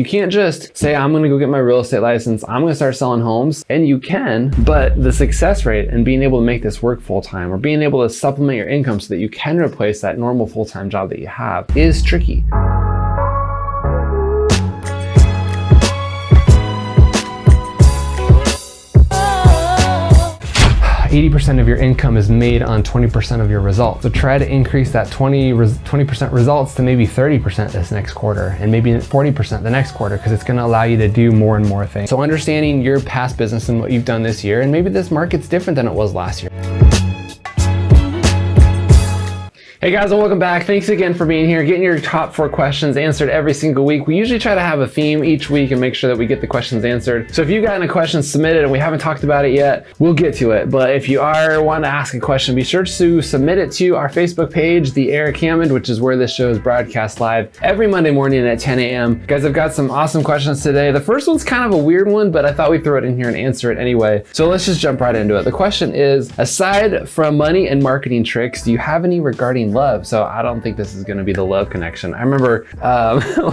You can't just say, I'm gonna go get my real estate license, I'm gonna start selling homes, and you can, but the success rate and being able to make this work full-time or being able to supplement your income so that you can replace that normal full-time job that you have is tricky. 80% of your income is made on 20% of your results. So try to increase that 20% results to maybe 30% this next quarter and maybe 40% the next quarter, because it's gonna allow you to do more and more things. So understanding your past business and what you've done this year, and maybe this market's different than it was last year. Hey guys, and welcome back. Thanks again for being here, getting your top 4 questions answered every single week. We usually try to have a theme each week and make sure that we get the questions answered. So if you've gotten a question submitted and we haven't talked about it yet, we'll get to it. But if you are wanting to ask a question, be sure to submit it to our Facebook page, the Erik Hammond, which is where this show is broadcast live every Monday morning at 10 a.m. Guys, I've got some awesome questions today. The first one's kind of a weird one, but I thought we'd throw it in here and answer it anyway. So let's just jump right into it. The question is, aside from money and marketing tricks, do you have any regarding love? So I don't think this is gonna be the love connection. I remember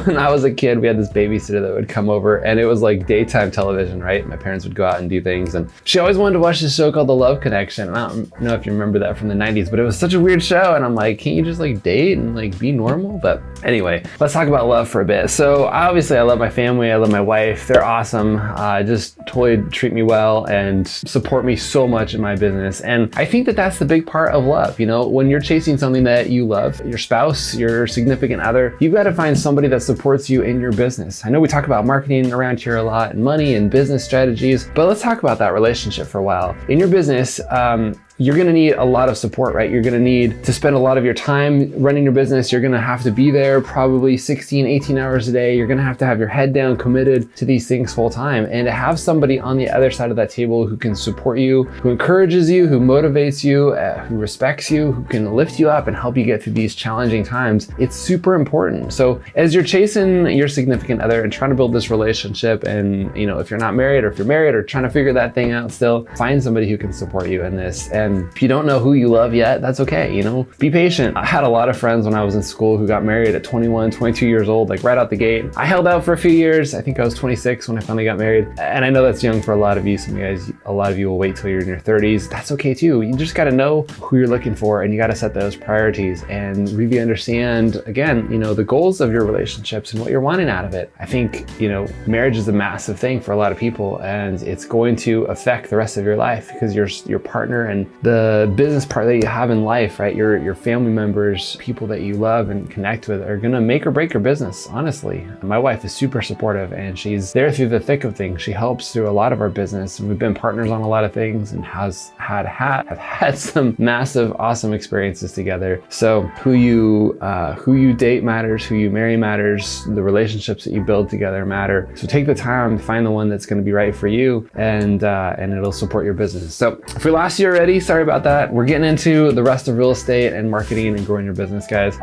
when I was a kid, we had this babysitter that would come over, and it was like daytime television, right? My parents would go out and do things, and she always wanted to watch this show called The Love Connection. And I don't know if you remember that from the 90s, but it was such a weird show, and I'm like, can't you just like date and like be normal? But anyway, let's talk about love for a bit. So obviously I love my family, I love my wife, they're awesome, just totally treat me well and support me so much in my business. And I think that that's the big part of love. You know, when you're chasing something that you love, your spouse, your significant other, you've got to find somebody that supports you in your business. I know we talk about marketing around here a lot and money and business strategies, but let's talk about that relationship for a while. In your business, you're gonna need a lot of support, right? You're gonna need to spend a lot of your time running your business. You're gonna have to be there probably 16, 18 hours a day. You're gonna have to have your head down, committed to these things full time. And to have somebody on the other side of that table who can support you, who encourages you, who motivates you, who respects you, who can lift you up and help you get through these challenging times, it's super important. So as you're chasing your significant other and trying to build this relationship, and you know, if you're not married or if you're married or trying to figure that thing out still, find somebody who can support you in this. And if you don't know who you love yet, that's okay, you know, be patient. I had a lot of friends when I was in school who got married at 21, 22 years old, like right out the gate. I held out for a few years. I think I was 26 when I finally got married. And I know that's young for a lot of you. Some of you guys, a lot of you will wait till you're in your 30s. That's okay too. You just gotta know who you're looking for, and you gotta set those priorities and really understand, again, you know, the goals of your relationships and what you're wanting out of it. I think, you know, marriage is a massive thing for a lot of people, and it's going to affect the rest of your life because your partner and the business part that you have in life, right? Your family members, people that you love and connect with, are gonna make or break your business, honestly. My wife is super supportive, and she's there through the thick of things. She helps through a lot of our business, and we've been partners on a lot of things and have had some massive, awesome experiences together. So who you date matters, who you marry matters, the relationships that you build together matter. So take the time to find the one that's gonna be right for you, and it'll support your business. So if we lost you already, sorry about that. We're getting into the rest of real estate and marketing and growing your business, guys.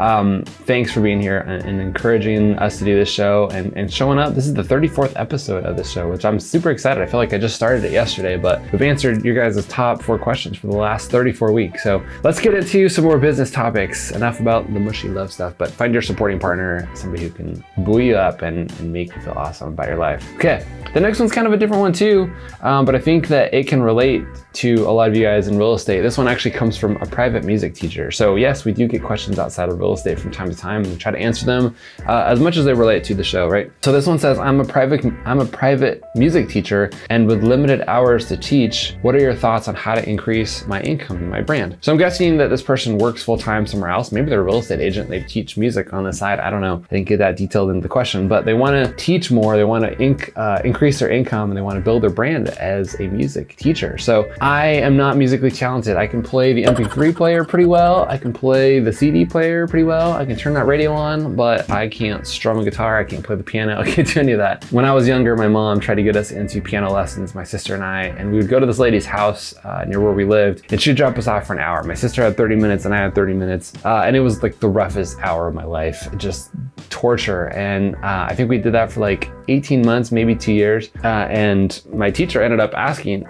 Thanks for being here and encouraging us to do this show and showing up. This is the 34th episode of this show, which I'm super excited. I feel like I just started it yesterday, but we've answered your guys' top 4 questions for the last 34 weeks. So let's get into some more business topics. Enough about the mushy love stuff, but find your supporting partner, somebody who can buoy you up and make you feel awesome about your life. Okay, the next one's kind of a different one too, but I think that it can relate to a lot of you guys in real estate. This one actually comes from a private music teacher. So yes, we do get questions outside of real estate from time to time, and we try to answer them as much as they relate to the show, right? So this one says, I'm a private music teacher and with limited hours to teach. What are your thoughts on how to increase my income and my brand? So I'm guessing that this person works full-time somewhere else. Maybe they're a real estate agent. They teach music on the side. I don't know. I didn't get that detailed in the question, but they want to teach more. They want to increase their income, and they want to build their brand as a music teacher. So I am not musically talented. I can play the MP3 player pretty well. I can play the CD player pretty well. I can turn that radio on, but I can't strum a guitar. I can't play the piano. I can't do any of that. When I was younger, my mom tried to get us into piano lessons, my sister and I, and we would go to this lady's house near where we lived, and she'd drop us off for an hour. My sister had 30 minutes and I had 30 minutes, and it was like the roughest hour of my life. Just torture. And I think we did that for like 18 months, maybe 2 years. And my teacher ended up asking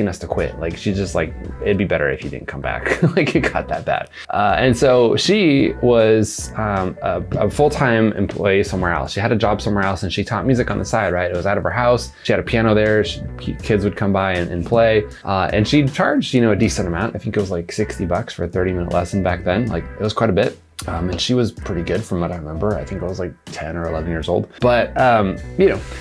us to quit. Like, she's just like, it'd be better if you didn't come back. Like, it got that bad. And so she was a full-time employee somewhere else. She had a job somewhere else and she taught music on the side, right? It was out of her house. She had a piano there. Kids would come by and play. And she charged, a decent amount. I think it was like $60 for a 30-minute lesson back then. Like, it was quite a bit. And she was pretty good from what I remember. I think I was like 10 or 11 years old. But,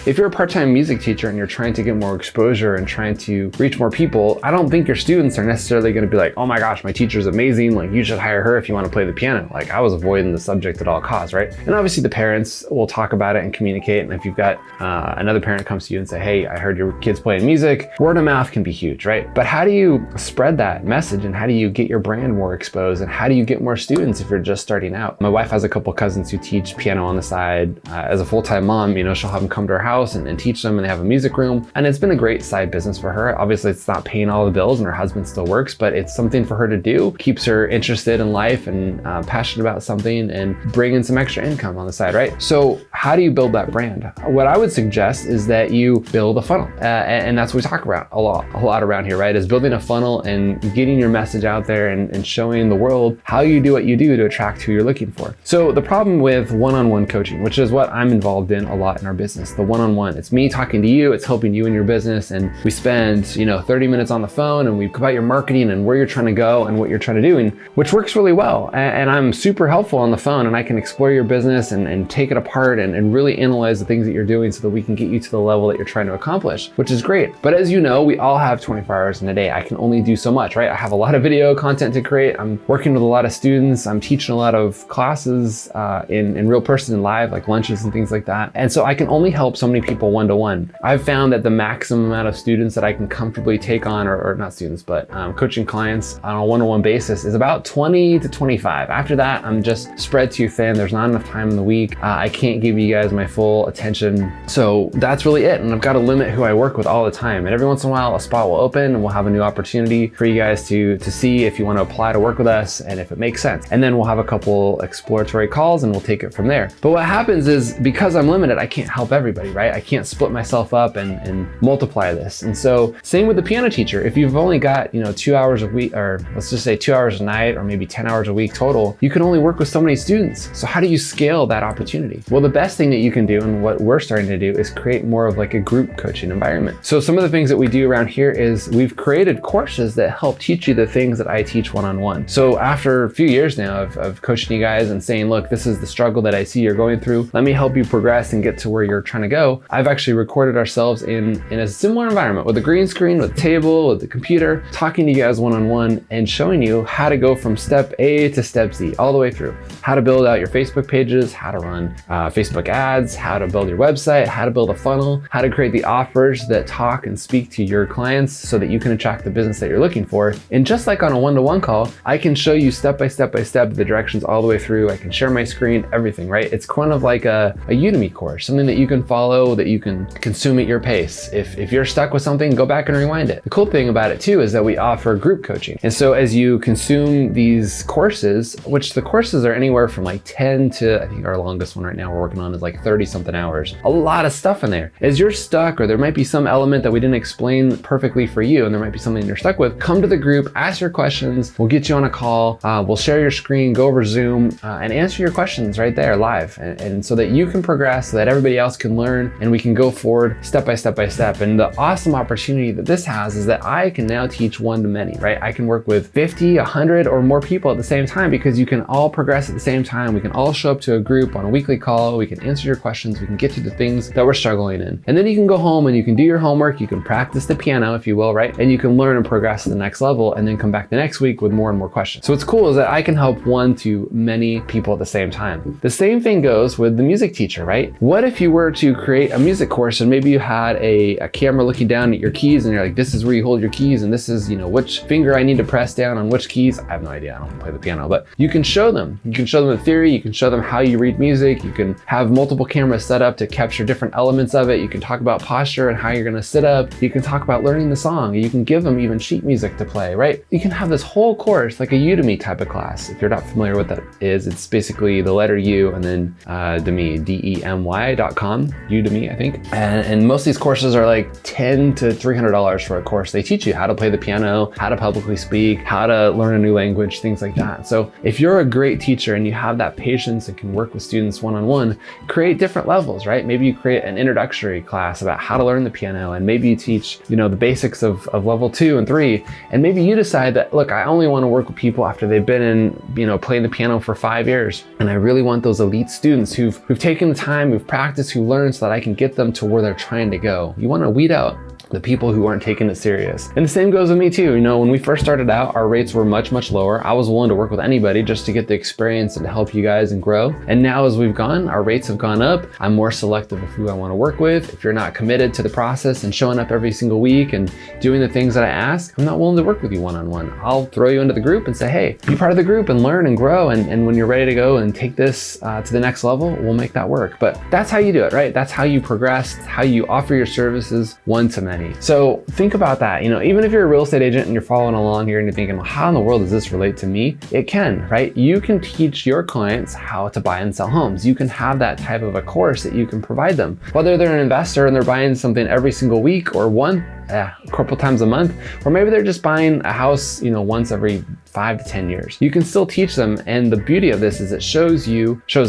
if you're a part-time music teacher and you're trying to get more exposure and trying to reach more people, I don't think your students are necessarily going to be like, oh my gosh, my teacher's amazing. Like, you should hire her if you want to play the piano. Like, I was avoiding the subject at all costs, right? And obviously the parents will talk about it and communicate. And if you've got another parent comes to you and say, hey, I heard your kid's playing music, word of mouth can be huge, right? But how do you spread that message and how do you get your brand more exposed and how do you get more students if you're just starting out? My wife has a couple cousins who teach piano on the side. As a full-time mom, she'll have them come to her house and teach them, and they have a music room. And it's been a great side business for her. Obviously, it's not paying all the bills and her husband still works, but it's something for her to do. Keeps her interested in life and passionate about something and bring in some extra income on the side, right? So how do you build that brand? What I would suggest is that you build a funnel. And that's what we talk about a lot around here, right? Is building a funnel and getting your message out there and showing the world how you do what you do to attract who you're looking for. So the problem with one-on-one coaching, which is what I'm involved in a lot in our business, the one-on-one, it's me talking to you, it's helping you in your business. And we spend, 30 minutes on the phone and we talk about your marketing and where you're trying to go and what you're trying to do, which works really well. And I'm super helpful on the phone and I can explore your business and take it apart and really analyze the things that you're doing so that we can get you to the level that you're trying to accomplish, which is great. But as you know, we all have 24 hours in a day. I can only do so much, right? I have a lot of video content to create. I'm working with a lot of students. I'm teaching a lot of classes in real person and live, like lunches and things like that. And so I can only help so many people one-to-one. I've found that the maximum amount of students that I can comfortably take on, or not students, but coaching clients on a one-to-one basis is about 20 to 25. After that, I'm just spread too thin. There's not enough time in the week. I can't give you guys my full attention. So that's really it. And I've got to limit who I work with all the time. And every once in a while, a spot will open and we'll have a new opportunity for you guys to see if you want to apply to work with us and if it makes sense. And then we'll have a couple exploratory calls and we'll take it from there. But what happens is, because I'm limited, I can't help everybody, right? I can't split myself up and multiply this. And so same with the piano teacher. If you've only got, 2 hours a week, or let's just say 2 hours a night, or maybe 10 hours a week total, you can only work with so many students. So how do you scale that opportunity? Well, the best thing that you can do, and what we're starting to do, is create more of like a group coaching environment. So some of the things that we do around here is we've created courses that help teach you the things that I teach one-on-one. So after a few years now of coaching you guys and saying, look, this is the struggle that I see you're going through, let me help you progress and get to where you're trying to go. I've actually recorded ourselves in a similar environment with a green screen, with a table, with the computer, talking to you guys one-on-one and showing you how to go from step A to step Z all the way through. How to build out your Facebook pages, how to run Facebook ads, how to build your website, how to build a funnel, how to create the offers that talk and speak to your clients so that you can attract the business that you're looking for. And just like on a one-to-one call, I can show you step by step the directions all the way through. I can share my screen, everything, right? It's kind of like a Udemy course, something that you can follow, that you can consume at your pace. If you're stuck with something, go back and rewind it. The cool thing about it too is that we offer group coaching. And so as you consume these courses, which the courses are anywhere from like 10 to, I think our longest one right now we're working on is like 30 something hours. A lot of stuff in there. As you're stuck, or there might be some element that we didn't explain perfectly for you, and there might be something you're stuck with, come to the group, ask your questions. We'll get you on a call. We'll share your screen, go over Zoom, and answer your questions right there live. And so that you can progress, so that everybody else can learn, and we can go forward step by step by step. And the awesome opportunity that this has is that I can now teach one-to-many, right? I can work with 50, 100 or more people at the same time, because you can all progress at the same time. We can all show up to a group on a weekly call. We can answer your questions. We can get to the things that we're struggling in. And then you can go home and you can do your homework. You can practice the piano, if you will, right? And you can learn and progress to the next level, and then come back the next week with more and more questions. So what's cool is that I can help one to many people at the same time. The same thing goes with the music teacher, right? What if you were to create a music course and maybe you had a camera looking down at your keys and you're like, this is where you hold your keys and this is, which finger I need to press down on which keys. I have no idea, I don't play the piano, but you can show them. You can show them the theory, you can show them how you read music, you can have have multiple cameras set up to capture different elements of it. You can talk about posture and how you're gonna sit up. You can talk about learning the song. You can give them even sheet music to play, right? You can have this whole course, like a Udemy type of class. If you're not familiar with what that is, it's basically the letter U and then Demy, DEMY.com, Udemy, I think. And most of these courses are like $10 to $300 for a course. They teach you how to play the piano, how to publicly speak, how to learn a new language, things like that. So if you're a great teacher and you have that patience and can work with students one-on-one, create different levels, right? Maybe you create an introductory class about how to learn the piano, and maybe you teach, the basics of level 2 and 3. And maybe you decide that, look, I only want to work with people after they've been in, playing the piano for 5 years. And I really want those elite students who've taken the time, who've practiced, who learned, so that I can get them to where they're trying to go. You want to weed out the people who aren't taking it serious. And the same goes with me too. When we first started out, our rates were much, much lower. I was willing to work with anybody just to get the experience and to help you guys and grow. And now as we've gone, our rates have gone up. I'm more selective of who I want to work with. If you're not committed to the process and showing up every single week and doing the things that I ask, I'm not willing to work with you one-on-one. I'll throw you into the group and say, hey, be part of the group and learn and grow. And when you're ready to go and take this to the next level, we'll make that work. But that's how you do it, right? That's how you progress, how you offer your services one to many. So think about that. Even if you're a real estate agent and you're following along here and you're thinking, well, how in the world does this relate to me? It can, right? You can teach your clients how to buy and sell homes. You can have that type of a course that you can provide them. Whether they're an investor and they're buying something every single week or a couple times a month, or maybe they're just buying a house, once every 5 to 10 years. You can still teach them. And the beauty of this is it shows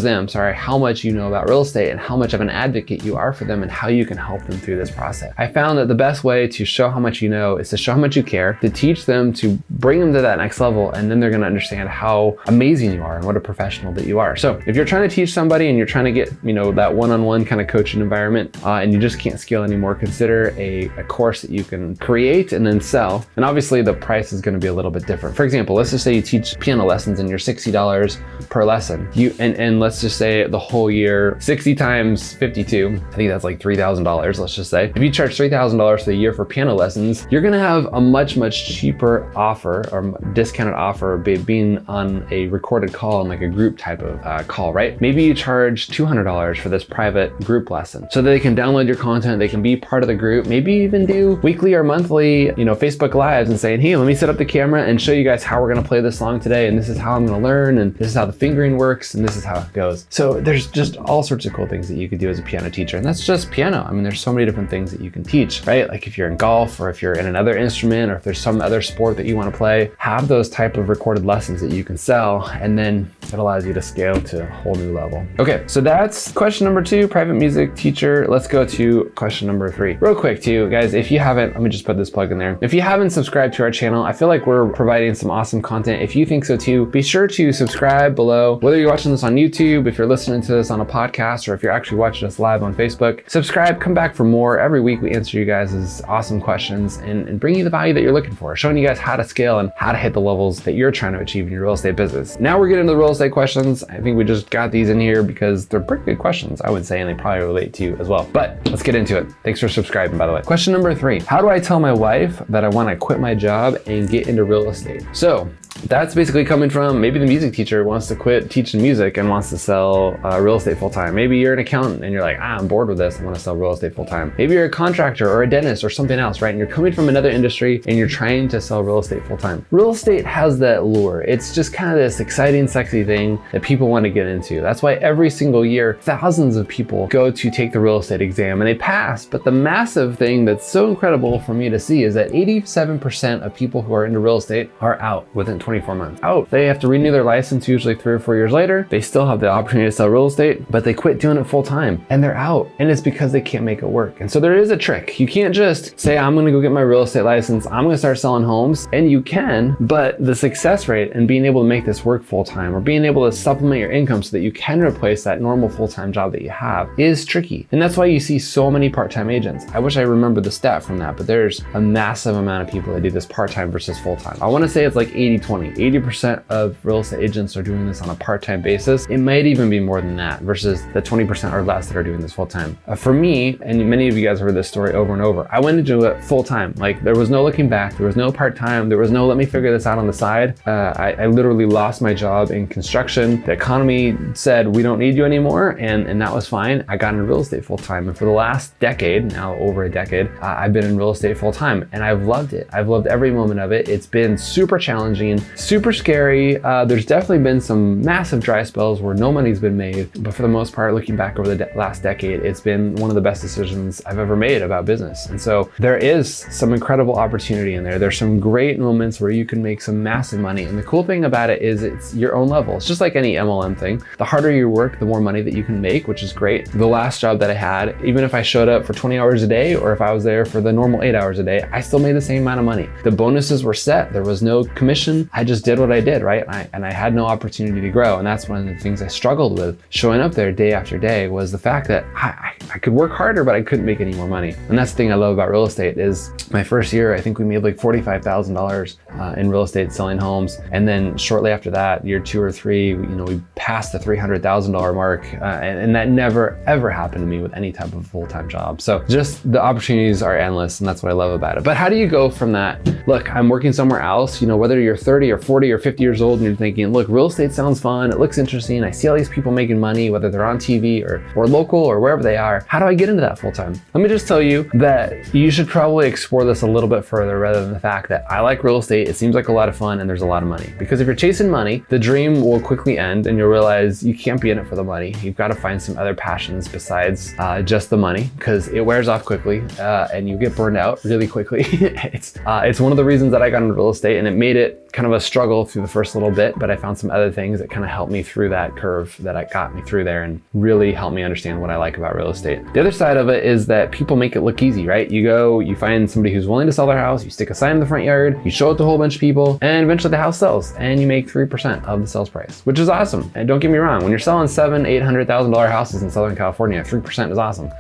them, how much you know about real estate and how much of an advocate you are for them and how you can help them through this process. I found that the best way to show how much you know is to show how much you care, to teach them, to bring them to that next level, and then they're going to understand how amazing you are and what a professional that you are. So if you're trying to teach somebody and you're trying to get, that one-on-one kind of coaching environment, and you just can't scale anymore, consider a course that you can create and then sell. And obviously the price is going to be a little bit different. For example, let's just say you teach piano lessons and you're $60 per lesson. And let's just say the whole year, 60 times 52, I think that's like $3,000, let's just say. If you charge $3,000 for the year for piano lessons, you're gonna have a much, much cheaper offer or discounted offer being on a recorded call and like a group type of call, right? Maybe you charge $200 for this private group lesson so that they can download your content, they can be part of the group, maybe even do weekly or monthly, Facebook Lives and saying, hey, let me set up the camera and show you guys how we're gonna play this song today, and this is how I'm gonna learn, and this is how the fingering works, and this is how it goes. So there's just all sorts of cool things that you could do as a piano teacher, and that's just piano. I mean, there's so many different things that you can teach, right? Like if you're in golf, or if you're in another instrument, or if there's some other sport that you wanna play, have those type of recorded lessons that you can sell, and then it allows you to scale to a whole new level. Okay, so that's question number 2, private music teacher. Let's go to question number 3. Real quick too, guys, if you haven't, let me just put this plug in there. If you haven't subscribed to our channel, I feel like we're providing some awesome content. If you think so too, be sure to subscribe below. Whether you're watching this on YouTube, if you're listening to this on a podcast, or if you're actually watching us live on Facebook, subscribe, come back for more. Every week we answer you guys' awesome questions and bring you the value that you're looking for, showing you guys how to scale and how to hit the levels that you're trying to achieve in your real estate business. Now we're getting into the real estate questions. I think we just got these in here because they're pretty good questions, I would say, and they probably relate to you as well. But let's get into it. Thanks for subscribing, by the way. Question number 3, how do I tell my wife that I want to quit my job and get into real estate? So that's basically coming from maybe the music teacher wants to quit teaching music and wants to sell real estate full-time. Maybe you're an accountant and you're like, I'm bored with this, I want to sell real estate full-time. Maybe you're a contractor or a dentist or something else, right? And you're coming from another industry and you're trying to sell real estate full-time. Real estate has that lure. It's just kind of this exciting, sexy thing that people want to get into. That's why every single year, thousands of people go to take the real estate exam and they pass. But the massive thing that's so incredible for me to see is that 87% of people who are into real estate are out within 24 months. Out. They have to renew their license usually 3 or 4 years later. They still have the opportunity to sell real estate, but they quit doing it full time and they're out. And it's because they can't make it work. And so there is a trick. You can't just say, I'm gonna go get my real estate license, I'm gonna start selling homes. And you can, but the success rate and being able to make this work full time or being able to supplement your income so that you can replace that normal full-time job that you have is tricky. And that's why you see so many part-time agents. I wish I remembered the stat from that, but there's a massive amount of people that do this part-time versus full-time. I wanna say it's like 80-20. money. 80% of real estate agents are doing this on a part-time basis. It might even be more than that versus the 20% or less that are doing this full-time. For me, and many of you guys have heard this story over and over, I went into it full-time. Like there was no looking back, there was no part-time, there was no let me figure this out on the side. I literally lost my job in construction. The economy said we don't need you anymore, and that was fine. I got into real estate full-time, and for the last decade, now over a decade, I've been in real estate full-time, and I've loved it. I've loved every moment of it. It's been super challenging, super scary. There's definitely been some massive dry spells where no money's been made, but for the most part, looking back over the last decade, it's been one of the best decisions I've ever made about business. And so there is some incredible opportunity in there. There's some great moments where you can make some massive money. And the cool thing about it is it's your own level. It's just like any MLM thing. The harder you work, the more money that you can make, which is great. The last job that I had, even if I showed up for 20 hours a day, or if I was there for the normal 8 hours a day, I still made the same amount of money. The bonuses were set. There was no commission. I just did what I did, right? And I had no opportunity to grow. And that's one of the things I struggled with showing up there day after day, was the fact that I could work harder, but I couldn't make any more money. And that's the thing I love about real estate is my first year, I think we made like $45,000 in real estate selling homes. And then shortly after that, year 2 or 3, we passed the $300,000 mark. And that never, ever happened to me with any type of full-time job. So just the opportunities are endless, and that's what I love about it. But how do you go from that? Look, I'm working somewhere else, whether you're 30 or 40 or 50 years old and you're thinking, look, real estate sounds fun. It looks interesting. I see all these people making money, whether they're on TV or local or wherever they are. How do I get into that full-time? Let me just tell you that you should probably explore this a little bit further rather than the fact that I like real estate. It seems like a lot of fun and there's a lot of money. Because if you're chasing money, the dream will quickly end and you'll realize you can't be in it for the money. You've got to find some other passions besides just the money, because it wears off quickly and you get burned out really quickly. It's one of the reasons that I got into real estate, and it made it kind of a struggle through the first little bit, but I found some other things that kind of helped me through that curve that got me through there and really helped me understand what I like about real estate. The other side of it is that people make it look easy, right? You go, you find somebody who's willing to sell their house, you stick a sign in the front yard, you show it to a whole bunch of people, and eventually the house sells and you make 3% of the sales price, which is awesome. And don't get me wrong, when you're selling $700,000-$800,000 houses in Southern California, 3% is awesome.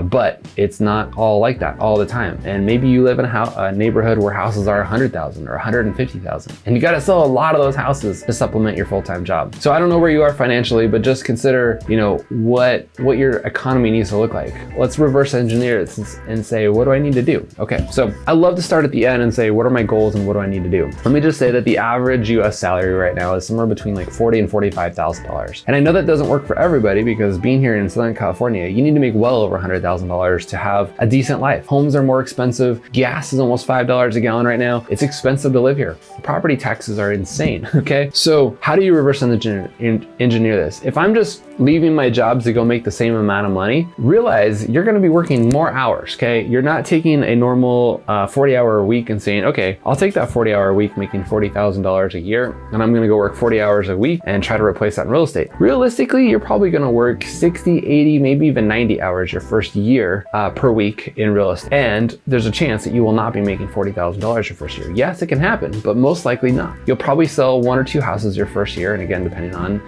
But it's not all like that all the time. And maybe you live in a neighborhood where houses are 100,000 or 150,000, and you got to sell a lot of those houses to supplement your full-time job. So I don't know where you are financially, but just consider, what your economy needs to look like. Let's reverse engineer this and say, what do I need to do? Okay, so I love to start at the end and say, what are my goals and what do I need to do? Let me just say that the average US salary right now is somewhere between like $40,000 and $45,000. And I know that doesn't work for everybody, because being here in Southern California, you need to make well over $100,000 to have a decent life. Homes are more expensive. Gas is almost $5 a gallon right now. It's expensive to live here. Property taxes are insane, okay? So how do you reverse engineer this? If I'm just leaving my jobs to go make the same amount of money, realize you're gonna be working more hours, okay? You're not taking a normal 40-hour a week and saying, okay, I'll take that 40-hour a week making $40,000 a year, and I'm gonna go work 40 hours a week and try to replace that in real estate. Realistically, you're probably gonna work 60, 80, maybe even 90 hours your first year per week in real estate. And there's a chance that you will not be making $40,000 your first year. Yes, it can happen, but most likely not. You'll probably sell 1 or 2 houses your first year, and again, depending on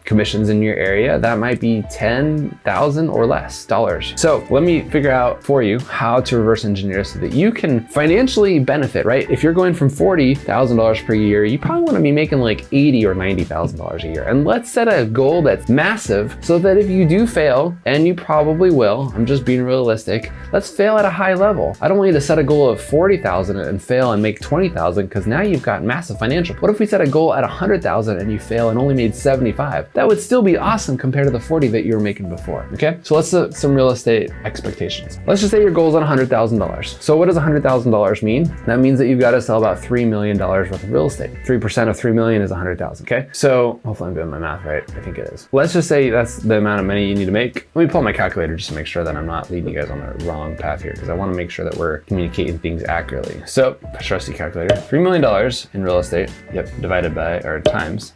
commissions in your area, that might be $10,000 or less dollars. So let me figure out for you how to reverse engineer so that you can financially benefit, right? If you're going from $40,000 per year, you probably want to be making like $80,000 or $90,000 a year. And let's set a goal that's massive so that if you do fail, and you probably will, I'm just being realistic, let's fail at a high level. I don't want you to set a goal of $40,000 and fail and make $20,000, because now you've got massive financial. What if we set a goal at $100,000 and you fail and only made $75,000? That would still be awesome compared to the $40,000 that you were making before, okay? So let's set some real estate expectations. Let's just say your goal is on $100,000. So what does $100,000 mean? That means that you've got to sell about $3 million worth of real estate. 3% of $3 million is $100,000, okay? So hopefully I'm doing my math right. I think it is. Let's just say that's the amount of money you need to make. Let me pull out my calculator just to make sure that I'm not leading you guys on the wrong path here, because I want to make sure that we're communicating things accurately. So trusty calculator, $3 million in real estate, divided by, or times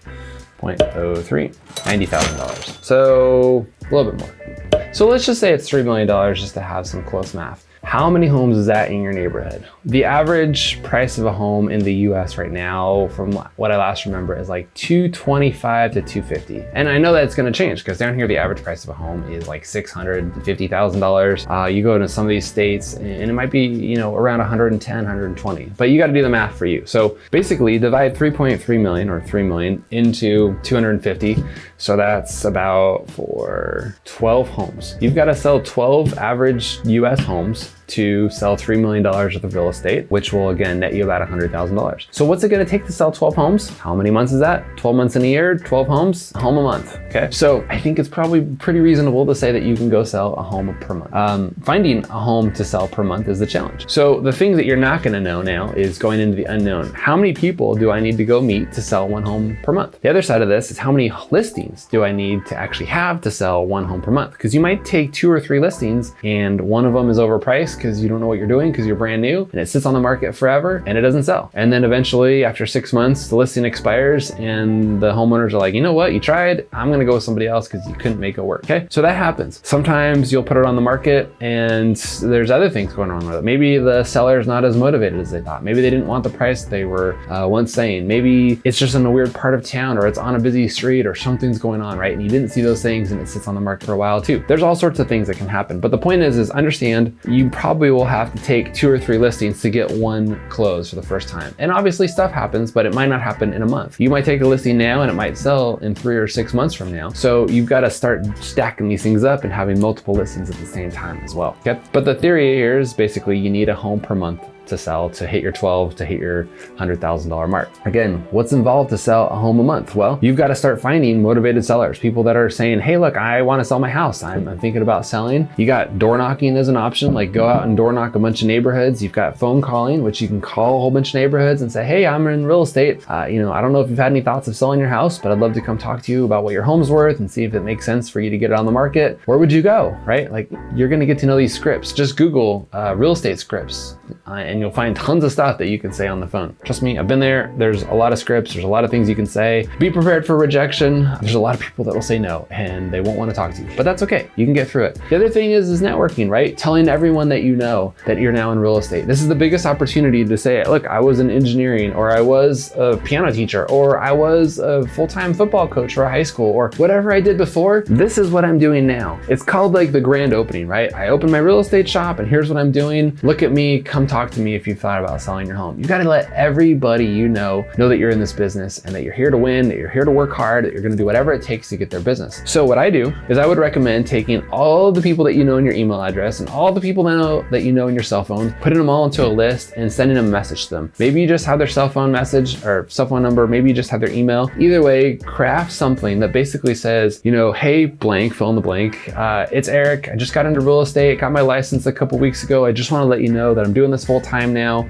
0.03, $90,000. So a little bit more. So let's just say it's $3 million just to have some close math. How many homes is that in your neighborhood? The average price of a home in the US right now, from what I last remember, is like $225 to $250. And I know that it's gonna change because down here, the average price of a home is like $650,000. You go to some of these states and it might be, you know, around 110, 120, but you gotta do the math for you. So basically divide 3.3 million or 3 million into 250. So that's about for 12 homes. You've got to sell 12 average US homes to sell $3 million worth of real estate, which will again net you about $100,000. So what's it gonna take to sell 12 homes? How many months is that? 12 months in a year, 12 homes, a home a month, okay? So I think it's probably pretty reasonable to say that you can go sell a home per month. Finding a home to sell per month is the challenge. So the thing that you're not gonna know now is going into the unknown. How many people do I need to go meet to sell one home per month? The other side of this is how many listings do I need to actually have to sell one home per month? Because you might take 2 or 3 listings and one of them is overpriced because you don't know what you're doing because you're brand new and it sits on the market forever and it doesn't sell. And then eventually after 6 months, the listing expires and the homeowners are like, you know what, you tried, I'm gonna go with somebody else because you couldn't make it work, okay? So that happens. Sometimes you'll put it on the market and there's other things going on with it. Maybe the seller's not as motivated as they thought. Maybe they didn't want the price they were once saying. Maybe it's just in a weird part of town or it's on a busy street or something's going on, right? And you didn't see those things and it sits on the market for a while too. There's all sorts of things that can happen. But the point is understand you probably will have to take 2 or 3 listings to get one close for the first time. And obviously stuff happens, but it might not happen in a month. You might take a listing now and it might sell in 3 or 6 months from now. So you've got to start stacking these things up and having multiple listings at the same time as well. Okay? But the theory here is basically you need a home per month to sell to hit your 12, to hit your $100,000 mark. Again, what's involved to sell a home a month? Well, you've got to start finding motivated sellers, people that are saying, hey, look, I want to sell my house. I'm thinking about selling. You got door knocking as an option, like go out and door knock a bunch of neighborhoods. You've got phone calling, which you can call a whole bunch of neighborhoods and say, hey, I'm in real estate. You know, I don't know if you've had any thoughts of selling your house, but I'd love to come talk to you about what your home's worth and see if it makes sense for you to get it on the market. Where would you go, right? Like you're going to get to know these scripts. Just Google real estate scripts and you'll find tons of stuff that you can say on the phone. Trust me, I've been there. There's a lot of scripts. There's a lot of things you can say. Be prepared for rejection. There's a lot of people that will say no and they won't want to talk to you, but that's okay. You can get through it. The other thing is networking, right? Telling everyone that you know that you're now in real estate. This is the biggest opportunity to say, look, I was in engineering, or I was a piano teacher, or I was a full-time football coach for a high school, or whatever I did before. This is what I'm doing now. It's called like the grand opening, right? I opened my real estate shop and here's what I'm doing. Look at me, come talk to me if you've thought about selling your home. You got to let everybody you know that you're in this business and that you're here to win, that you're here to work hard, that you're going to do whatever it takes to get their business. So what I do is I would recommend taking all the people that you know in your email address and all the people that you know in your cell phone, putting them all into a list and sending a message to them. Maybe you just have their cell phone message or cell phone number. Maybe you just have their email. Either way, craft something that basically says, you know, hey, blank, fill in the blank. It's Eric. I just got into real estate, got my license a couple weeks ago. I just want to let you know that I'm doing this full time now.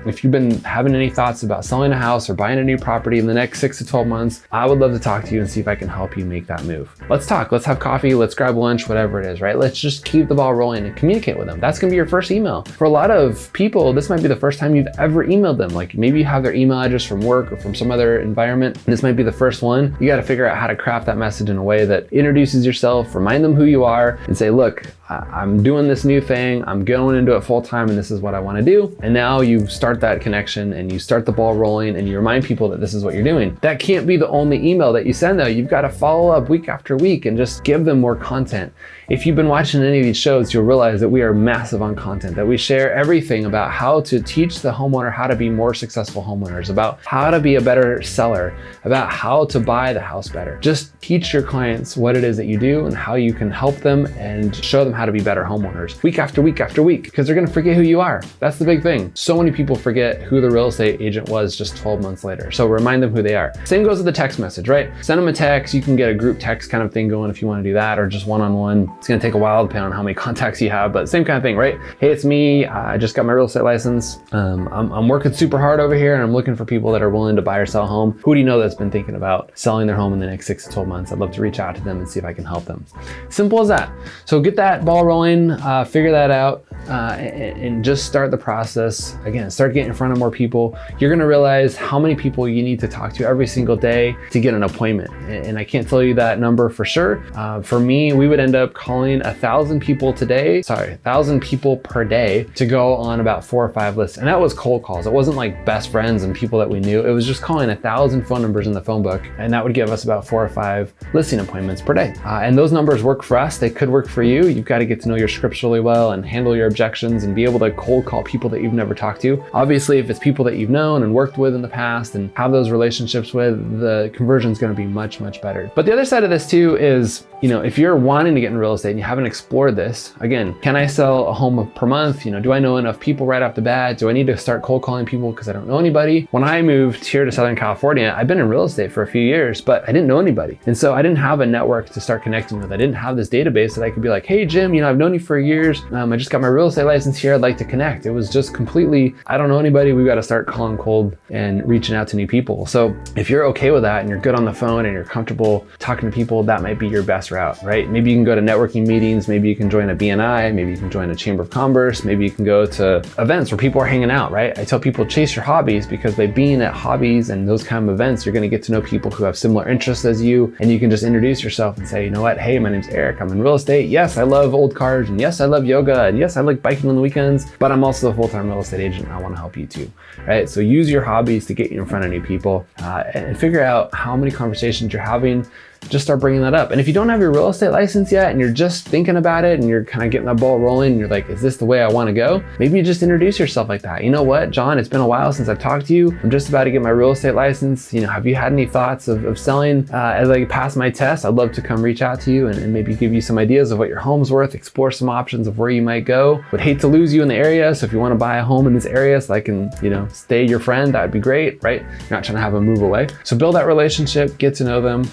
If you've been having any thoughts about selling a house or buying a new property in the next 6 to 12 months, I would love to talk to you and see if I can help you make that move. Let's talk, let's have coffee, let's grab lunch, whatever it is, right? Let's just keep the ball rolling and communicate with them. That's gonna be your first email. For a lot of people, this might be the first time you've ever emailed them. Like maybe you have their email address from work or from some other environment. This might be the first one. You gotta figure out how to craft that message in a way that introduces yourself, remind them who you are, and say, look, I'm doing this new thing, I'm going into it full time, and this is what I wanna do. And now you start that connection and you start the ball rolling and you remind people that this is what you're doing. That can't be the only email that you send though. You've got to follow up week after week and just give them more content. If you've been watching any of these shows, you'll realize that we are massive on content, that we share everything about how to teach the homeowner how to be more successful homeowners, about how to be a better seller, about how to buy the house better. Just teach your clients what it is that you do and how you can help them and show them how to be better homeowners week after week after week, because they're going to forget who you are. That's the big thing. So many people forget who the real estate agent was just 12 months later. So remind them who they are. Same goes with the text message, right? Send them a text. You can get a group text kind of thing going if you want to do that, or just one-on-one. It's going to take a while depending on how many contacts you have, but same kind of thing, right? Hey, it's me. I just got my real estate license. I'm working super hard over here and I'm looking for people that are willing to buy or sell a home. Who do you know that's been thinking about selling their home in the next 6 to 12 months? I'd love to reach out to them and see if I can help them. Simple as that. So get that ball rolling, figure that out. and just start the process. Again, start getting in front of more people. You're gonna realize how many people you need to talk to every single day to get an appointment. And I can't tell you that number for sure. For me, we would end up calling 1,000 people per day to go on about 4 or 5 lists. And that was cold calls. It wasn't like best friends and people that we knew. It was just calling 1,000 phone numbers in the phone book. And that would give us about 4 or 5 listing appointments per day. And those numbers work for us. They could work for you. You've got to get to know your scripts really well and handle your objections and be able to cold call people that you've never talked to. Obviously, if it's people that you've known and worked with in the past and have those relationships with, the conversion is going to be much, much better. But the other side of this too is, if you're wanting to get in real estate and you haven't explored this, again, can I sell a home per month? Do I know enough people right off the bat? Do I need to start cold calling people because I don't know anybody? When I moved here to Southern California, I've been in real estate for a few years, but I didn't know anybody. And so I didn't have a network to start connecting with. I didn't have this database that I could be like, hey, Jim, I've known you for years. I just got my real estate license here. I'd like to connect. It was just completely, I don't know anybody. We've got to start calling cold and reaching out to new people. So if you're okay with that and you're good on the phone and you're comfortable talking to people, that might be your best route, right? Maybe you can go to networking meetings. Maybe you can join a BNI. Maybe you can join a chamber of commerce. Maybe you can go to events where people are hanging out, right? I tell people chase your hobbies, because by being at hobbies and those kind of events, you're going to get to know people who have similar interests as you. And you can just introduce yourself and say, you know what? Hey, my name's Eric. I'm in real estate. Yes, I love old cars. And yes, I love yoga. And yes, I like biking on the weekends, but I'm also a full-time real estate agent. And I want to help you too, right? So use your hobbies to get you in front of new people and figure out how many conversations you're having. Just start bringing that up. And if you don't have your real estate license yet and you're just thinking about it and you're kind of getting that ball rolling and you're like, is this the way I want to go? Maybe you just introduce yourself like that. You know what, John, it's been a while since I've talked to you. I'm just about to get my real estate license. Have you had any thoughts of selling as I pass my test? I'd love to come reach out to you and maybe give you some ideas of what your home's worth, explore some options of where you might go. Would hate to lose you in the area. So if you want to buy a home in this area so I can, stay your friend, that'd be great, right? You're not trying to have them move away. So build that relationship, get to know them,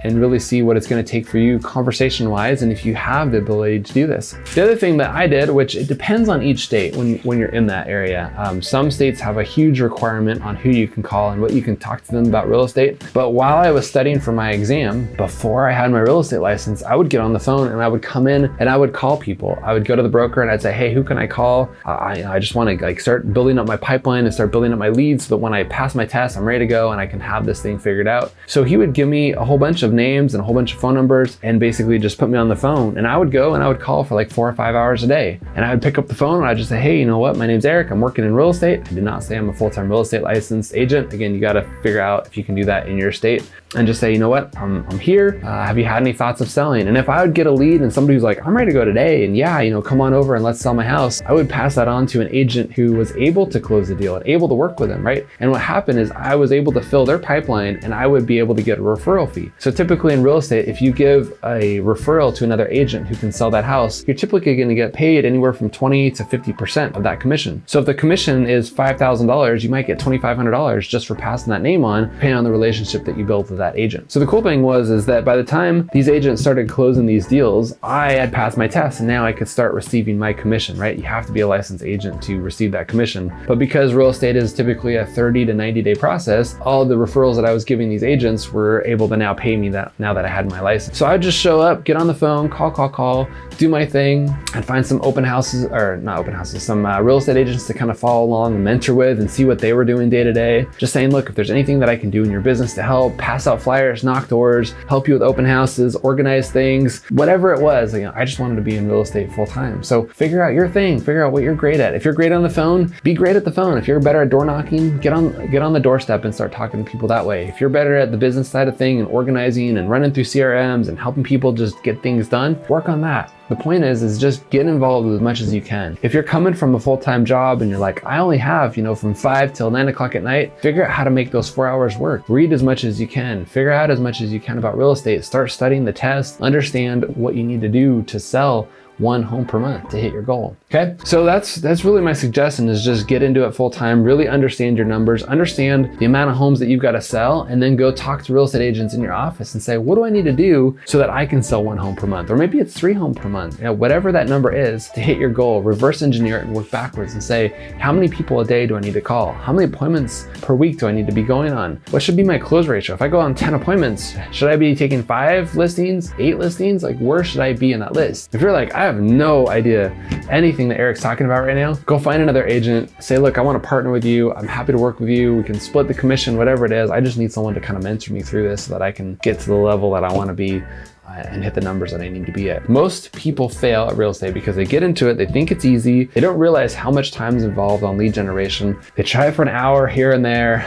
and really see what it's going to take for you conversation wise, and if you have the ability to do this. The other thing that I did, which it depends on each state when you're in that area. Some states have a huge requirement on who you can call and what you can talk to them about real estate. But while I was studying for my exam, before I had my real estate license, I would get on the phone and I would come in and I would call people. I would go to the broker and I'd say, hey, who can I call? I just want to start building up my pipeline and start building up my leads so that when I pass my test, I'm ready to go and I can have this thing figured out. So he would give me a whole bunch of names and a whole bunch of phone numbers and basically just put me on the phone, and I would go and I would call for like 4 or 5 hours a day, and I would pick up the phone and I'd just say, hey, you know what, my name's Eric, I'm working in real estate. I did not say I'm a full-time real estate licensed agent. Again, you got to figure out if you can do that in your state, and just say, you know what, I'm here, have you had any thoughts of selling? And if I would get a lead and somebody was like, I'm ready to go today, and yeah, come on over and let's sell my house, I would pass that on to an agent who was able to close the deal and able to work with them, right? And what happened is I was able to fill their pipeline and I would be able to get a referral fee. So typically in real estate, if you give a referral to another agent who can sell that house, you're typically going to get paid anywhere from 20 to 50% of that commission. So if the commission is $5,000, you might get $2,500 just for passing that name on, depending on the relationship that you built with that agent. So the cool thing is that by the time these agents started closing these deals, I had passed my test and now I could start receiving my commission, right? You have to be a licensed agent to receive that commission. But because real estate is typically a 30 to 90 day process, all the referrals that I was giving these agents were able to now pay me that now that I had my license. So I just show up, get on the phone, call, do my thing, and find some some real estate agents to kind of follow along and mentor with and see what they were doing day to day. Just saying, look, if there's anything that I can do in your business to help, pass out flyers, knock doors, help you with open houses, organize things, whatever it was, I just wanted to be in real estate full time. So figure out your thing, figure out what you're great at. If you're great on the phone, be great at the phone. If you're better at door knocking, get on the doorstep and start talking to people that way. If you're better at the business side of thing and organizing and running through CRMs and helping people just get things done, work on that. The point is just get involved as much as you can. If you're coming from a full-time job and you're like, I only have, from 5 till 9 o'clock at night, figure out how to make those 4 hours work. Read as much as you can. Figure out as much as you can about real estate. Start studying the test. Understand what you need to do to sell 1 home per month to hit your goal. Okay, so that's really my suggestion, is just get into it full time, really understand your numbers, understand the amount of homes that you've got to sell, and then go talk to real estate agents in your office and say, what do I need to do so that I can sell 1 home per month? Or maybe it's 3 homes per month, whatever that number is to hit your goal. Reverse engineer it and work backwards and say, how many people a day do I need to call? How many appointments per week do I need to be going on? What should be my close ratio? If I go on 10 appointments, should I be taking 5 listings, 8 listings? Where should I be in that list? If you're like, I have no idea anything that Erik's talking about right now, go find another agent. Say, look, I want to partner with you. I'm happy to work with you. We can split the commission, whatever it is. I just need someone to kind of mentor me through this so that I can get to the level that I want to be and hit the numbers that I need to be at. Most people fail at real estate because they get into it, they think it's easy, they don't realize how much time is involved on lead generation. They try it for an hour here and there,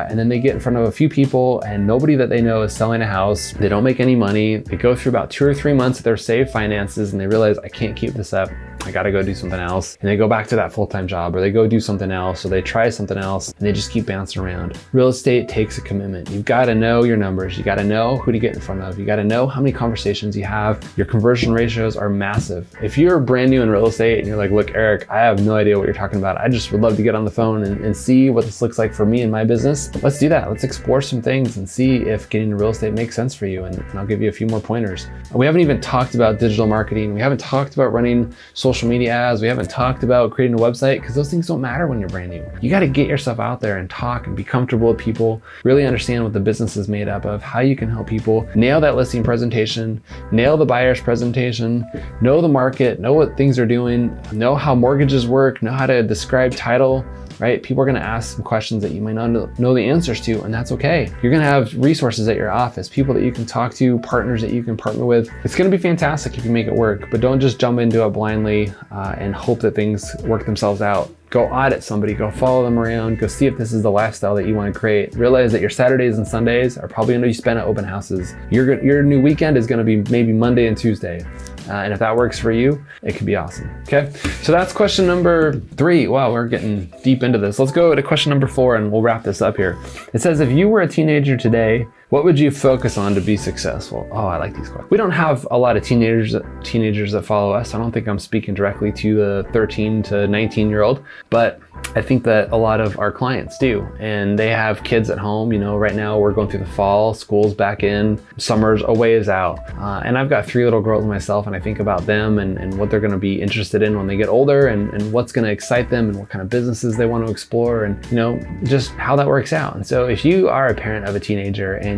and then they get in front of a few people and nobody that they know is selling a house. They don't make any money. They go through about 2 or 3 months of their saved finances and they realize, I can't keep this up. I gotta go do something else. And they go back to that full-time job, or they go do something else, or they try something else, and they just keep bouncing around. Real estate takes a commitment. You've gotta know your numbers. You gotta know who to get in front of. You gotta know how many conversations you have. Your conversion ratios are massive. If you're brand new in real estate and you're like, look, Erik, I have no idea what you're talking about. I just would love to get on the phone and see what this looks like for me and my business. Let's do that. Let's explore some things and see if getting into real estate makes sense for you. And I'll give you a few more pointers. We haven't even talked about digital marketing. We haven't talked about running social media ads. We haven't talked about creating a website, because those things don't matter when you're brand new. You got to get yourself out there and talk and be comfortable with people, really understand what the business is made up of, how you can help people, nail that listing presentation, nail the buyer's presentation, know the market, know what things are doing, know how mortgages work, know how to describe title, right? People are going to ask some questions that you might not know the answers to, and that's okay. You're going to have resources at your office, people that you can talk to, partners that you can partner with. It's going to be fantastic if you make it work, but don't just jump into it blindly and hope that things work themselves out. Go audit somebody, go follow them around, go see if this is the lifestyle that you want to create. Realize that your Saturdays and Sundays are probably going to be spent at open houses. Your new weekend is going to be maybe Monday and Tuesday. And if that works for you, it could be awesome. Okay, so that's question number 3. Wow, we're getting deep into this. Let's go to question number 4 and we'll wrap this up here. It says, if you were a teenager today, what would you focus on to be successful? Oh, I like these questions. We don't have a lot of teenagers that follow us. I don't think I'm speaking directly to the 13 to 19-year-old, but I think that a lot of our clients do, and they have kids at home. You know, right now we're going through the fall, school's back in, summer's a ways out. And I've got 3 little girls myself, and I think about them and what they're gonna be interested in when they get older, and what's gonna excite them, and what kind of businesses they want to explore, and you know, just how that works out. And so if you are a parent of a teenager and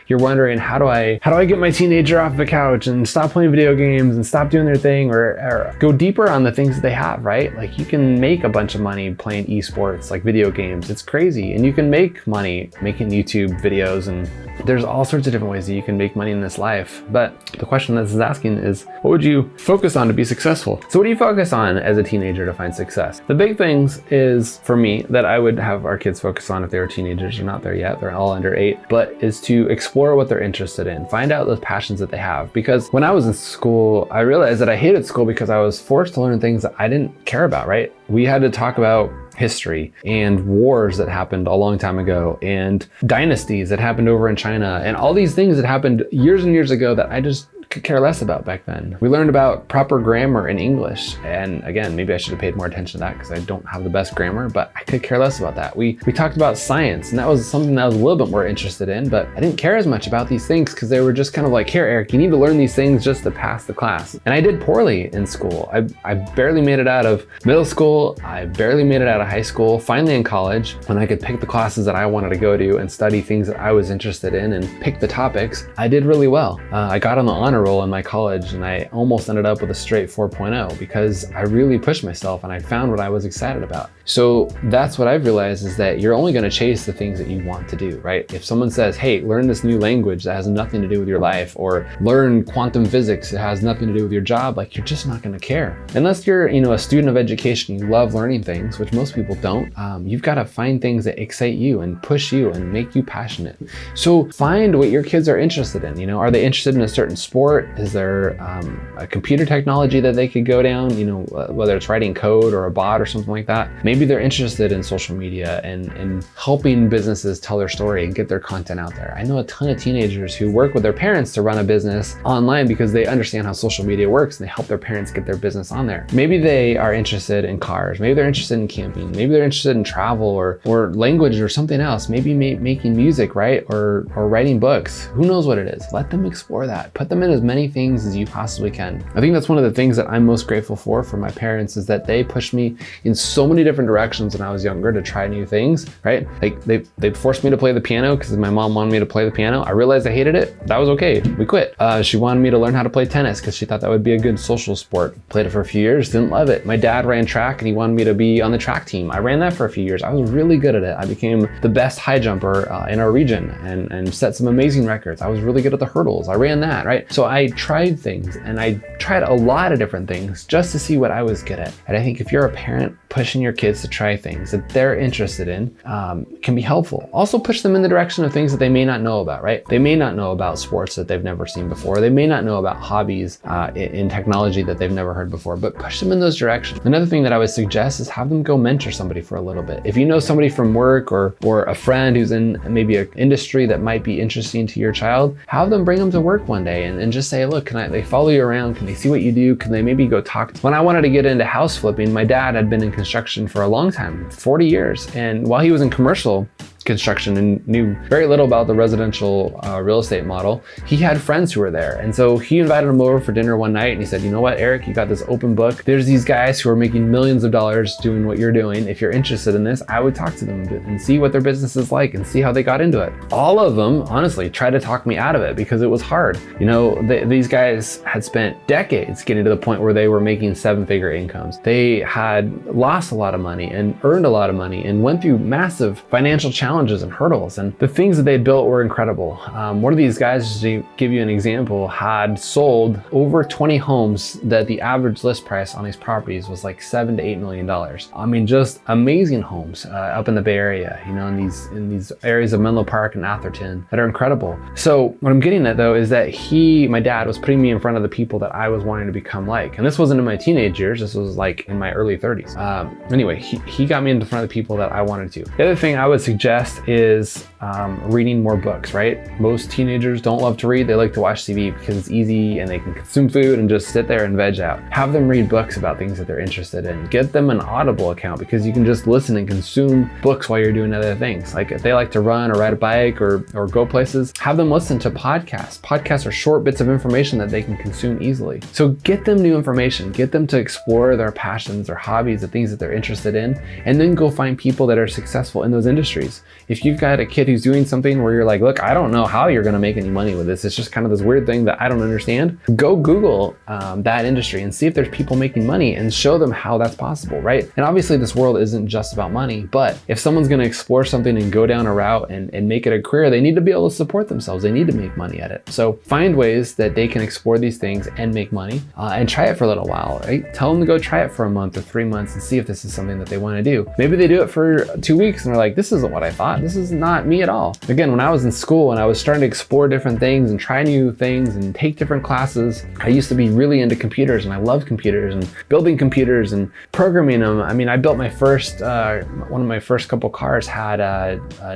you're wondering, how do I get my teenager off the couch and stop playing video games and stop doing their thing, or go deeper on the things that they have, right? Like, you can make a bunch of money playing esports, like video games. It's crazy. And you can make money making YouTube videos, and there's all sorts of different ways that you can make money in this life. But the question that this is asking is, what would you focus on to be successful? So what do you focus on as a teenager to find success? The big things is, for me, that I would have our kids focus on if they were teenagers. They're not there yet, they're all under 8, but is to explore what they're interested in. Find out those passions that they have. Because when I was in school, I realized that I hated school because I was forced to learn things that I didn't care about, right? We had to talk about history and wars that happened a long time ago, and dynasties that happened over in China, and all these things that happened years and years ago that I just could care less about back then. We learned about proper grammar in English, and again, maybe I should have paid more attention to that because I don't have the best grammar, but I could care less about that. We talked about science, and that was something that I was a little bit more interested in, but I didn't care as much about these things because they were just kind of like, here, Erik, you need to learn these things just to pass the class. And I did poorly in school. I barely made it out of middle school. I barely made it out of high school. Finally in college, when I could pick the classes that I wanted to go to and study things that I was interested in and pick the topics, I did really well. I got on the honor roll in my college, and I almost ended up with a straight 4.0 because I really pushed myself and I found what I was excited about. So that's what I've realized, is that you're only going to chase the things that you want to do, right? If someone says, hey, learn this new language that has nothing to do with your life, or learn quantum physics that has nothing to do with your job, like, you're just not going to care. Unless you're, a student of education, you love learning things, which most people don't. You've got to find things that excite you and push you and make you passionate. So find what your kids are interested in. Are they interested in a certain sport? Is there a computer technology that they could go down, whether it's writing code or a bot or something like that? Maybe they're interested in social media and helping businesses tell their story and get their content out there. I know a ton of teenagers who work with their parents to run a business online because they understand how social media works, and they help their parents get their business on there. Maybe they are interested in cars. Maybe they're interested in camping. Maybe they're interested in travel or language or something else. Maybe making music, right? Or writing books. Who knows what it is? Let them explore that. Put them in as many things as you possibly can. I think that's one of the things that I'm most grateful for my parents, is that they pushed me in so many different different directions when I was younger to try new things, right? Like they forced me to play the piano because my mom wanted me to play the piano. I realized I hated it. That was okay. We quit. She wanted me to learn how to play tennis because she thought that would be a good social sport. Played it for a few years, didn't love it. My dad ran track and he wanted me to be on the track team. I ran that for a few years. I was really good at it. I became the best high jumper in our region and set some amazing records. I was really good at the hurdles. I ran that, right? So I tried things, and I tried a lot of different things just to see what I was good at. And I think if you're a parent, pushing your kids to try things that they're interested in can be helpful. Also push them in the direction of things that they may not know about, right? They may not know about sports that they've never seen before. They may not know about hobbies in technology that they've never heard before, but push them in those directions. Another thing that I would suggest is have them go mentor somebody for a little bit. If you know somebody from work or a friend who's in maybe an industry that might be interesting to your child, have them bring them to work one day and just say, look, they follow you around? Can they see what you do? Can they maybe go talk? When I wanted to get into house flipping, my dad had been in construction for a long time, 40 years. And while he was in commercial construction and knew very little about the residential real estate model, he had friends who were there. And so he invited him over for dinner one night and he said, you know what, Eric, you got this open book. There's these guys who are making millions of dollars doing what you're doing. If you're interested in this, I would talk to them and see what their business is like and see how they got into it. All of them, honestly, tried to talk me out of it because it was hard. You know, these guys had spent decades getting to the point where they were making 7-figure incomes. They had lost a lot of money and earned a lot of money and went through massive financial challenges and hurdles, and the things that they built were incredible. One of these guys, just to give you an example, had sold over 20 homes that the average list price on these properties was like $7 to $8 million. I mean, just amazing homes up in the Bay Area, you know, in these areas of Menlo Park and Atherton that are incredible. So what I'm getting at though is that my dad was putting me in front of the people that I was wanting to become like, and this wasn't in my teenage years, this was like in my early 30s. Anyway, he got me in front of the people that I wanted to. The other thing I would suggest is reading more books, right? Most teenagers don't love to read. They like to watch TV because it's easy and they can consume food and just sit there and veg out. Have them read books about things that they're interested in. Get them an Audible account because you can just listen and consume books while you're doing other things. Like if they like to run or ride a bike or go places, have them listen to podcasts. Podcasts are short bits of information that they can consume easily. So get them new information. Get them to explore their passions, their hobbies, the things that they're interested in, and then go find people that are successful in those industries. If you've got a kid who's doing something where you're like, look, I don't know how you're gonna make any money with this. It's just kind of this weird thing that I don't understand. Go Google that industry and see if there's people making money and show them how that's possible, right? And obviously this world isn't just about money, but if someone's gonna explore something and go down a route and make it a career, they need to be able to support themselves. They need to make money at it. So find ways that they can explore these things and make money and try it for a little while, right? Tell them to go try it for a month or 3 months and see if this is something that they wanna do. Maybe they do it for 2 weeks and they're like, this isn't what I thought. This is not me at all. Again, when I was in school and I was starting to explore different things and try new things and take different classes, I used to be really into computers and I love computers and building computers and programming them. I mean, I built my first, one of my first couple cars had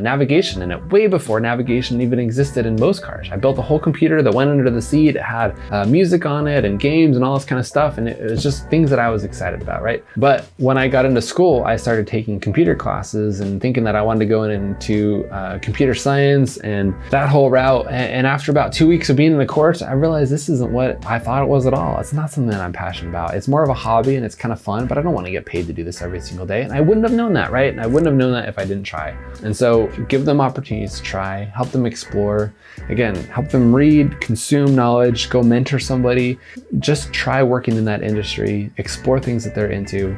navigation in it way before navigation even existed in most cars. I built a whole computer that went under the seat. It had music on it and games and all this kind of stuff. And it was just things that I was excited about, right? But when I got into school, I started taking computer classes and thinking that I wanted to go into computer science and that whole route. And after about 2 weeks of being in the course, I realized this isn't what I thought it was at all. It's not something that I'm passionate about. It's more of a hobby and it's kind of fun, but I don't want to get paid to do this every single day. And I wouldn't have known that, right? And I wouldn't have known that if I didn't try. And so give them opportunities to try, help them explore. Again, help them read, consume knowledge, go mentor somebody. Just try working in that industry, explore things that they're into.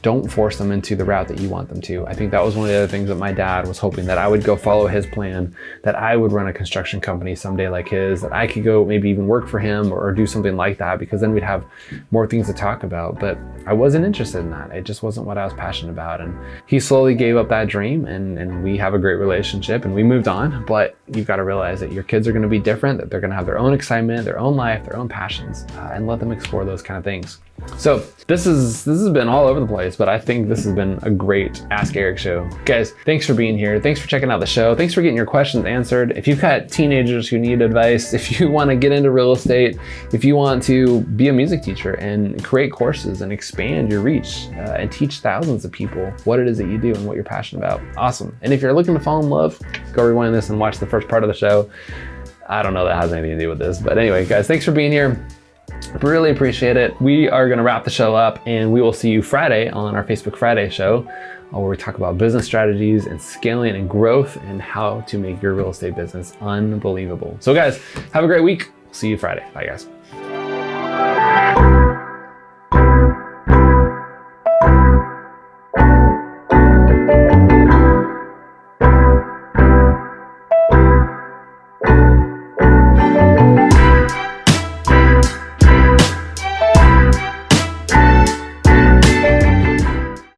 Don't force them into the route that you want them to. I think that was one of the other things that my dad was hoping, that I would go follow his plan, that I would run a construction company someday like his, that I could go maybe even work for him or do something like that, because then we'd have more things to talk about. But I wasn't interested in that. It just wasn't what I was passionate about. And he slowly gave up that dream and we have a great relationship and we moved on. But you've got to realize that your kids are going to be different, that they're going to have their own excitement, their own life, their own passions, and let them explore those kind of things. So this has been all over the place, but I think this has been a great Ask Erik show. Guys, thanks for being here. Thanks for checking out the show. Thanks for getting your questions answered. If you've got teenagers who need advice, if you want to get into real estate, if you want to be a music teacher and create courses and expand your reach and teach thousands of people what it is that you do and what you're passionate about, awesome. And if you're looking to fall in love, go rewind this and watch the first part of the show. I don't know that has anything to do with this, but anyway, guys, thanks for being here. Really appreciate it. We are going to wrap the show up, and we will see you Friday on our Facebook Friday show, where we talk about business strategies and scaling and growth and how to make your real estate business unbelievable. So guys, have a great week. See you Friday. Bye guys.